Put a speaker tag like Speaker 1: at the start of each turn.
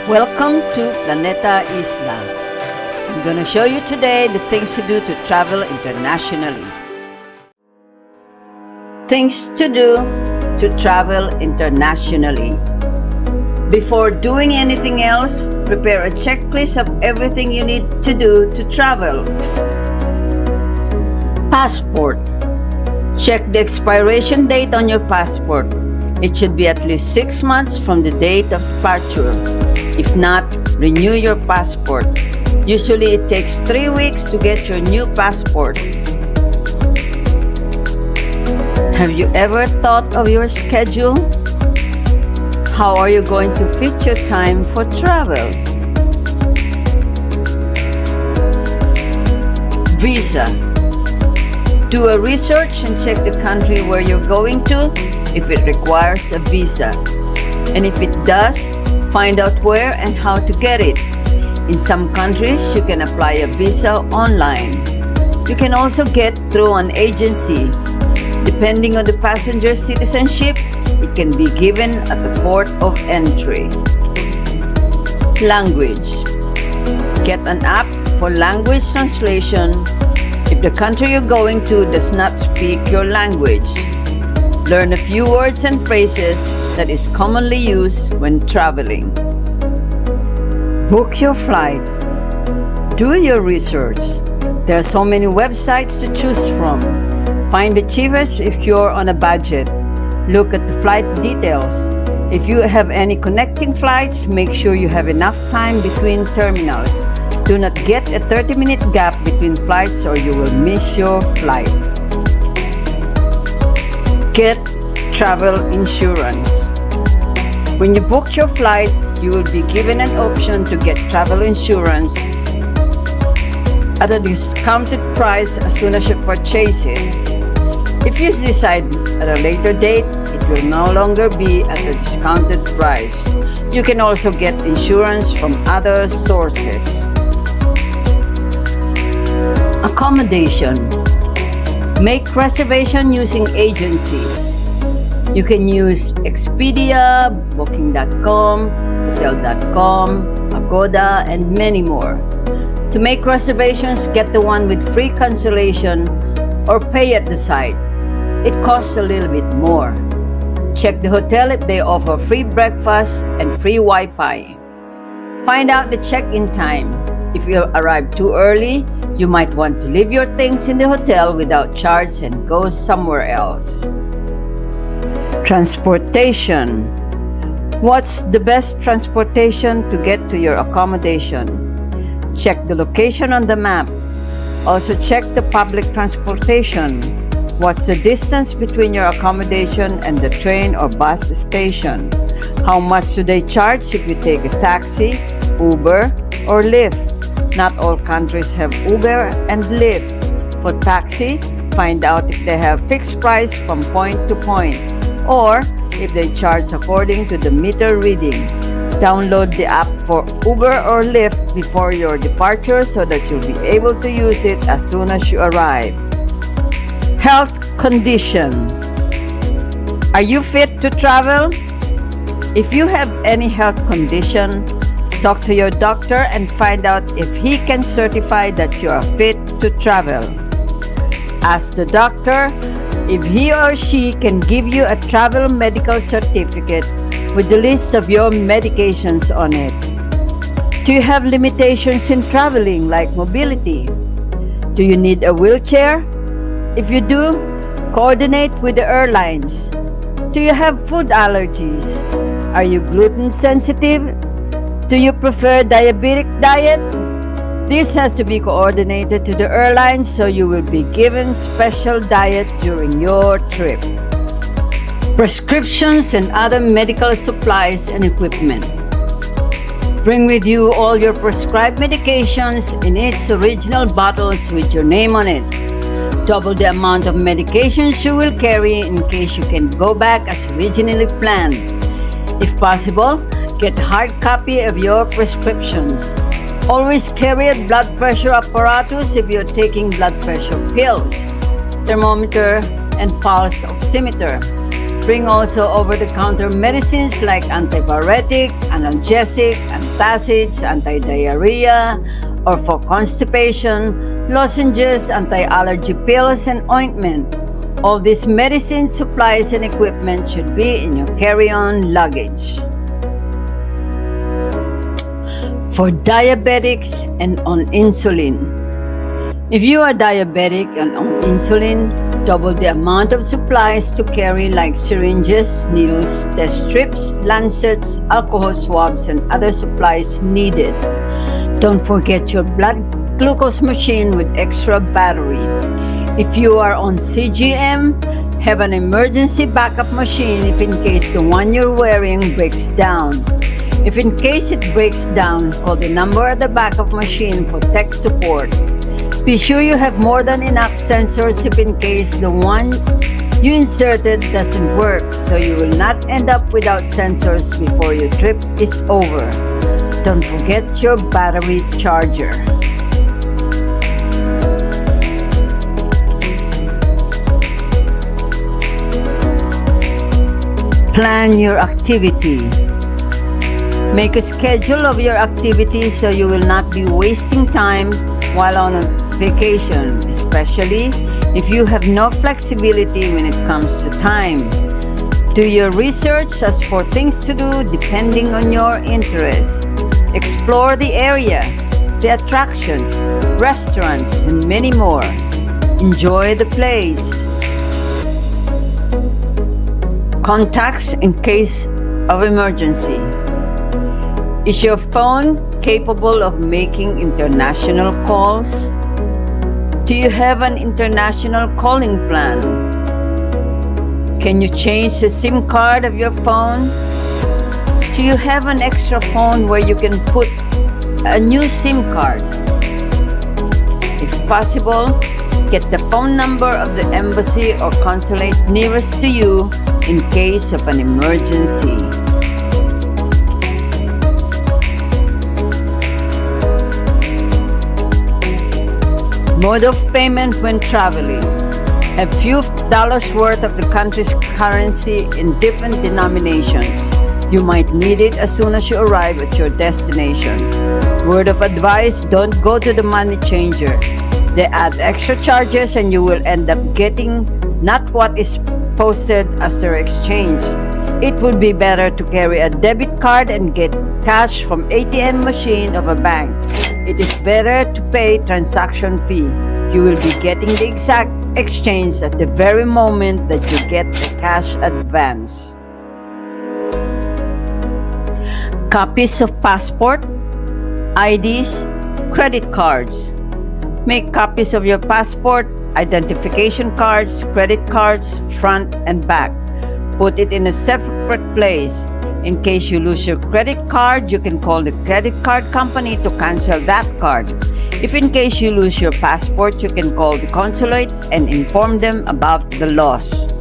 Speaker 1: Welcome to Planeta Isla. I'm going to show you today the things to do to travel internationally. Things to do to travel internationally. Before doing anything else, prepare a checklist of everything you need to do to travel. Passport. Check the expiration date on your passport. It should be at least 6 months from the date of departure. If not, renew your passport. Usually it takes 3 weeks to get your new passport. Have you ever thought of your schedule? How are you going to fit your time for travel? Visa. Do a research and check the country where you're going to if it requires a visa. And if it does, find out where and how to get it. In some countries, you can apply a visa online. You can also get through an agency. Depending on the passenger's citizenship, it can be given at the port of entry. Language. Get an app for language translation if the country you're going to does not speak your language. Learn a few words and phrases that is commonly used when traveling. Book your flight. Do your research. There are so many websites to choose from. Find the cheapest if you're on a budget. Look at the flight details. If you have any connecting flights, make sure you have enough time between terminals. Do not get a 30-minute gap between flights or you will miss your flight. Get travel insurance. When you book your flight, you will be given an option to get travel insurance at a discounted price as soon as you purchase it. If you decide at a later date, it will no longer be at a discounted price. You can also get insurance from other sources. Accommodation. Make reservation using agencies. You can use Expedia, Booking.com, Hotel.com, Agoda, and many more. To make reservations, get the one with free cancellation or pay at the site. It costs a little bit more. Check the hotel if they offer free breakfast and free Wi-Fi. Find out the check-in time. If you arrive too early, you might want to leave your things in the hotel without charge and go somewhere else. Transportation. What's the best transportation to get to your accommodation? Check the location on the map. Also check the public transportation. What's the distance between your accommodation and the train or bus station? How much do they charge if you take a taxi, Uber, or Lyft? Not all countries have Uber and Lyft. For taxi, find out if they have fixed price from point to point, or if they charge according to the meter reading. Download the app for Uber or Lyft before your departure so that you'll be able to use it as soon as you arrive. Health condition. Are you fit to travel? If you have any health condition, talk to your doctor and find out if he can certify that you are fit to travel. Ask the doctor if he or she can give you a travel medical certificate with the list of your medications on it. Do you have limitations in traveling, like mobility? Do you need a wheelchair? If you do, coordinate with the airlines. Do you have food allergies? Are you gluten sensitive? Do you prefer diabetic diet? This has to be coordinated to the airlines so you will be given special diet during your trip. Prescriptions and other medical supplies and equipment. Bring with you all your prescribed medications in its original bottles with your name on it. Double the amount of medications you will carry in case you can go back as originally planned. If possible, get a hard copy of your prescriptions. Always carry a blood pressure apparatus if you're taking blood pressure pills, thermometer, and pulse oximeter. Bring also over-the-counter medicines like antipyretic, analgesic, antacids, anti-diarrhea, or for constipation, lozenges, anti-allergy pills, and ointment. All these medicine supplies and equipment should be in your carry-on luggage. For diabetics and on insulin. If you are diabetic and on insulin, double the amount of supplies to carry like syringes, needles, test strips, lancets, alcohol swabs, and other supplies needed. Don't forget your blood glucose machine with extra battery. If you are on CGM, have an emergency backup machine if in case the one you're wearing breaks down. If in case it breaks down, call the number at the backup machine for tech support. Be sure you have more than enough sensors if in case the one you inserted doesn't work, so you will not end up without sensors before your trip is over. Don't forget your battery charger. Plan your activity. Make a schedule of your activities so you will not be wasting time while on a vacation, especially if you have no flexibility when it comes to time. Do your research as for things to do depending on your interests. Explore the area, the attractions, restaurants, and many more. Enjoy the place. Contacts in case of emergency. Is your phone capable of making international calls? Do you have an international calling plan? Can you change the SIM card of your phone? Do you have an extra phone where you can put a new SIM card? If possible, get the phone number of the embassy or consulate nearest to you in case of an emergency. Mode of payment when traveling. A few dollars worth of the country's currency in different denominations. You might need it as soon as you arrive at your destination. Word of advice, don't go to the money changer. They add extra charges and you will end up getting not what is posted as their exchange. It would be better to carry a debit card and get cash from ATM machine of a bank. It is better to pay transaction fee. You will be getting the exact exchange at the very moment that you get the cash advance. Copies of passport, IDs, credit cards. Make copies of your passport, identification cards, credit cards, front and back. Put it in a separate place. In case you lose your credit card, you can call the credit card company to cancel that card. If in case you lose your passport, you can call the consulate and inform them about the loss.